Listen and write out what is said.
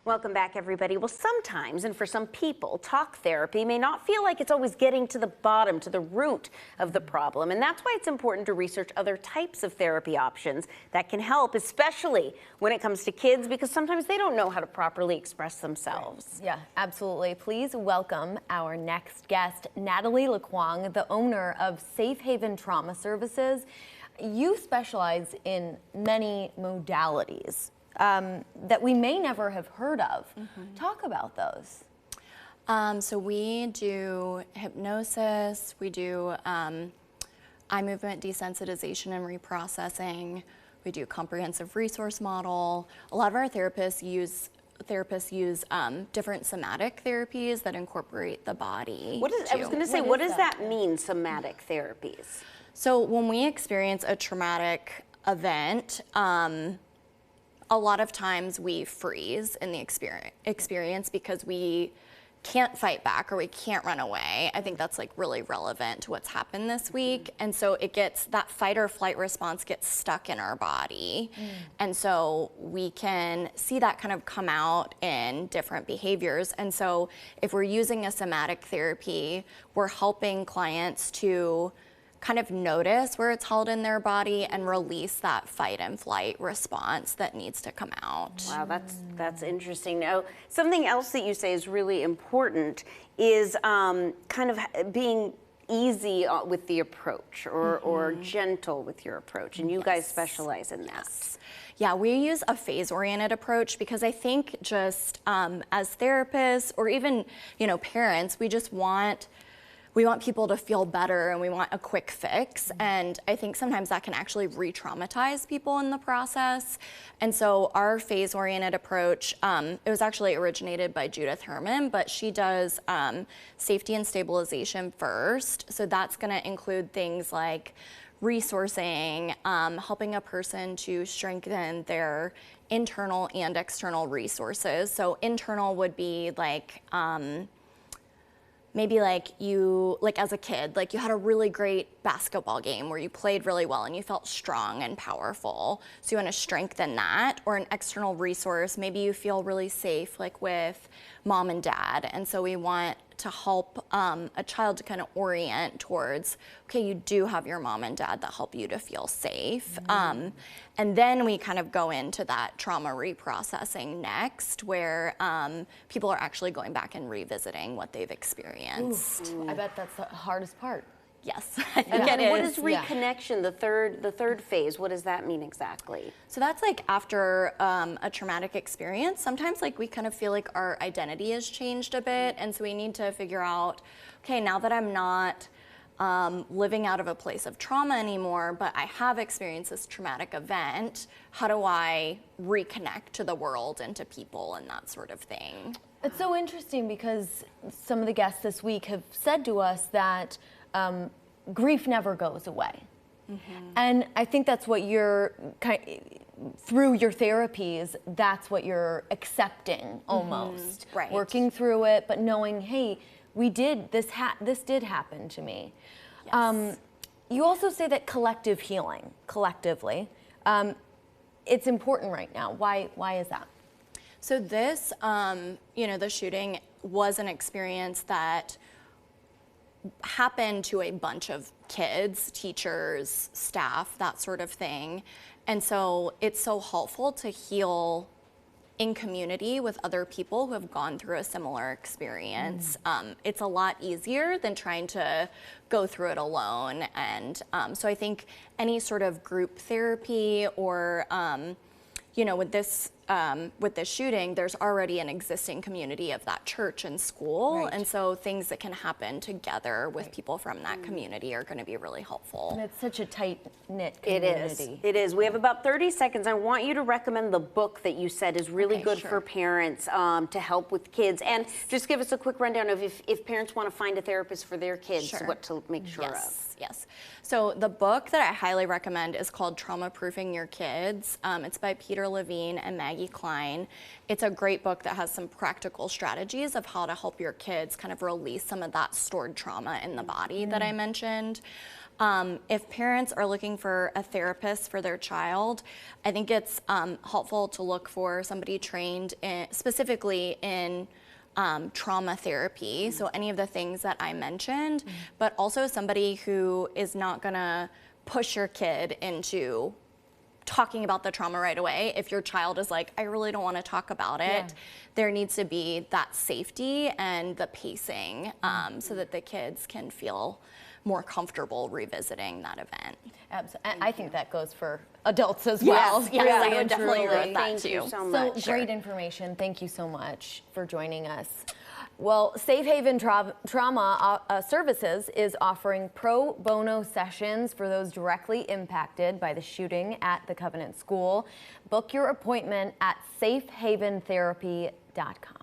Welcome back, everybody. Well, sometimes, and for some people, talk therapy may not feel like it's always getting to the bottom, to the root of the problem. And that's why it's important to research other types of therapy options that can help, especially when it comes to kids, because sometimes they don't know how to properly express themselves. Yeah, absolutely. Please welcome our next guest, Natalie LeQuang, the owner of Safe Haven Trauma Services. You specialize in many modalities that we may never have heard of. Talk about those. So we do hypnosis, we do eye movement desensitization and reprocessing, we do comprehensive resource model. A lot of our therapists use different somatic therapies that incorporate the body. I was going to say, what does that mean, somatic therapies? So when we experience a traumatic event, a lot of times we freeze in the experience because we can't fight back or we can't run away. I think that's like really relevant to what's happened this week. And so that fight or flight response gets stuck in our body. And so we can see that kind of come out in different behaviors. And so if we're using a somatic therapy, we're helping clients to kind of notice where it's held in their body and release that fight and flight response that needs to come out. Wow, that's interesting. Now, something else that you say is really important is kind of being easy with the approach or gentle with your approach, and you guys specialize in that. Yeah, we use a phase-oriented approach because I think just as therapists or even, parents, we want people to feel better and we want a quick fix. And I think sometimes that can actually re-traumatize people in the process. And so our phase-oriented approach, it was actually originated by Judith Herman, but she does safety and stabilization first. So that's gonna include things like resourcing, helping a person to strengthen their internal and external resources. So internal would be like, maybe as a kid, you had a really great basketball game where you played really well and you felt strong and powerful. So you want to strengthen that. Or an external resource, maybe you feel really safe, with mom and dad. And so we want to help a child to kind of orient towards, okay, you do have your mom and dad that help you to feel safe. And then we kind of go into that trauma reprocessing next, where people are actually going back and revisiting what they've experienced. I bet that's the hardest part. Yes, I think And it is. what is reconnection, the third phase? What does that mean exactly? So that's after a traumatic experience. Sometimes we kind of feel like our identity has changed a bit, and so we need to figure out, okay, now that I'm not living out of a place of trauma anymore, but I have experienced this traumatic event, how do I reconnect to the world and to people and that sort of thing? It's so interesting because some of the guests this week have said to us that grief never goes away. And I think that's what you're through your therapies, that's what you're accepting almost. Right. Working through it, but knowing, hey, this did happen to me. Yes. You also say that collectively, it's important right now. Why is that? So this, the shooting was an experience that happened to a bunch of kids, teachers, staff, that sort of thing. And so it's so helpful to heal in community with other people who have gone through a similar experience. It's a lot easier than trying to go through it alone. And so I think any sort of group therapy or with this shooting, there's already an existing community of that church and school. Right. And so things that can happen together with people from that community are going to be really helpful. And it's such a tight-knit community. It is. We have about 30 seconds. I want you to recommend the book that you said is really good sure. for parents to help with kids. And just give us a quick rundown of if parents want to find a therapist for their kids, Sure. what to make sure of. Yes. So the book that I highly recommend is called Trauma Proofing Your Kids. It's by Peter Levine and Maggie Klein. It's a great book that has some practical strategies of how to help your kids kind of release some of that stored trauma in the body that I mentioned. If parents are looking for a therapist for their child, I think it's helpful to look for somebody trained specifically in trauma therapy, so any of the things that I mentioned, but also somebody who is not gonna push your kid into talking about the trauma right away. If your child is like, I really don't want to talk about it, there needs to be that safety and the pacing so that the kids can feel more comfortable revisiting that event. Absolutely. I think that goes for adults as well. Yes, Really I would and definitely agree truly. with that Thank you too. so So much. great information. Thank you so much for joining us. Well, Safe Haven Trauma Services is offering pro bono sessions for those directly impacted by the shooting at the Covenant School. Book your appointment at safehaventherapy.com.